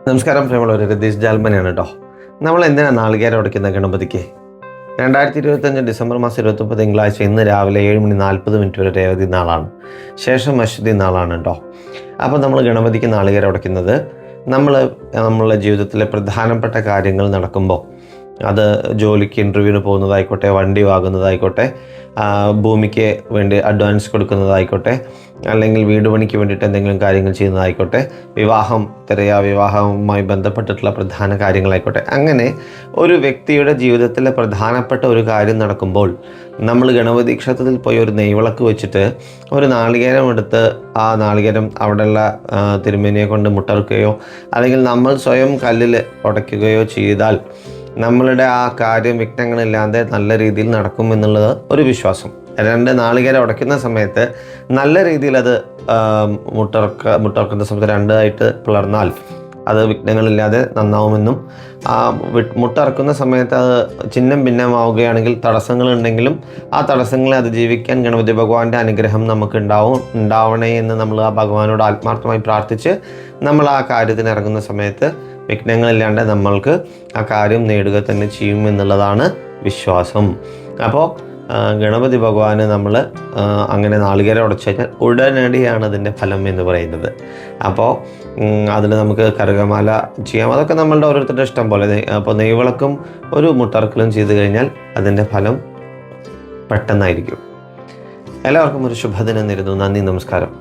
നമസ്കാരം പ്രിയമുള്ളവർ, രതീഷ് ജാൽമനാണ് കേട്ടോ. നമ്മൾ എന്തിനാണ് നാളികേരം ഉടയ്ക്കുന്ന ഗണപതിക്ക്? 2025 ഡിസംബർ മാസം 29 തിങ്കളാഴ്ച ഇന്ന് രാവിലെ 7:40 വരെ രേവതി നാളാണ്, ശേഷം അശ്വതി നാളാണ് കേട്ടോ. അപ്പോൾ നമ്മൾ ഗണപതിക്ക് നാളികേരം ഉടയ്ക്കുന്നത് നമ്മളുടെ ജീവിതത്തിലെ പ്രധാനപ്പെട്ട കാര്യങ്ങൾ നടക്കുമ്പോൾ, അത് ജോലിക്ക് ഇൻ്റർവ്യൂവിന് പോകുന്നതായിക്കോട്ടെ, വണ്ടി വാങ്ങുന്നതായിക്കോട്ടെ, ഭൂമിക്ക് വേണ്ടി അഡ്വാൻസ് കൊടുക്കുന്നതായിക്കോട്ടെ, അല്ലെങ്കിൽ വീട് പണിക്ക് വേണ്ടിയിട്ട് എന്തെങ്കിലും കാര്യങ്ങൾ ചെയ്യുന്നതായിക്കോട്ടെ, വിവാഹവുമായി ബന്ധപ്പെട്ടിട്ടുള്ള പ്രധാന കാര്യങ്ങളായിക്കോട്ടെ, അങ്ങനെ ഒരു വ്യക്തിയുടെ ജീവിതത്തിലെ പ്രധാനപ്പെട്ട ഒരു കാര്യം നടക്കുമ്പോൾ നമ്മൾ ഗണപതി ക്ഷേത്രത്തിൽ പോയി ഒരു നെയ്വിളക്ക് വെച്ചിട്ട് ഒരു നാളികേരം എടുത്ത് ആ നാളികേരം അവിടെയുള്ള തിരുമേനിയെ കൊണ്ട് മുട്ടറുക്കുകയോ അല്ലെങ്കിൽ നമ്മൾ സ്വയം കല്ലിൽ ഉടയ്ക്കുകയോ ചെയ്താൽ നമ്മളുടെ ആ കാര്യം വിഘ്നങ്ങളില്ലാതെ നല്ല രീതിയിൽ നടക്കും എന്നുള്ളത് ഒരു വിശ്വാസം. 2 നാളികേരം ഉടയ്ക്കുന്ന സമയത്ത് നല്ല രീതിയിൽ അത് മുട്ടറക്കുന്ന സമയത്ത് 2 ആയിട്ട് പിളർന്നാൽ അത് വിഘ്നങ്ങളില്ലാതെ നന്നാവുമെന്നും, മുട്ടറക്കുന്ന സമയത്ത് അത് ചിഹ്നം ഭിന്നമാവുകയാണെങ്കിൽ തടസ്സങ്ങളുണ്ടെങ്കിലും ആ തടസ്സങ്ങളെ അതിജീവിക്കാൻ ഗണപതി ഭഗവാന്റെ അനുഗ്രഹം നമുക്ക് ഉണ്ടാവണേ എന്ന് നമ്മൾ ആ ഭഗവാനോട് ആത്മാർത്ഥമായി പ്രാർത്ഥിച്ച് നമ്മൾ ആ കാര്യത്തിന് ഇറങ്ങുന്ന സമയത്ത് വിഘ്നങ്ങളില്ലാണ്ട് നമ്മൾക്ക് ആ കാര്യം നേടുക തന്നെ ചെയ്യും എന്നുള്ളതാണ് വിശ്വാസം. അപ്പോൾ ഗണപതി ഭഗവാന് നമ്മൾ അങ്ങനെ നാളികേരം ഉടച്ചു കഴിഞ്ഞാൽ ഉടനടിയാണ് അതിൻ്റെ ഫലം എന്ന് പറയുന്നത്. അപ്പോൾ അതിൽ നമുക്ക് കറുകമാല ചെയ്യാം, അതൊക്കെ നമ്മളുടെ ഓരോരുത്തരുടെ ഇഷ്ടം പോലെ. അപ്പോൾ നെയ്വിളക്കും ഒരു മുട്ടറക്കലും ചെയ്ത് കഴിഞ്ഞാൽ അതിൻ്റെ ഫലം പെട്ടെന്നായിരിക്കും. എല്ലാവർക്കും ഒരു ശുഭദിനം നേരുന്നു. നന്ദി, നമസ്കാരം.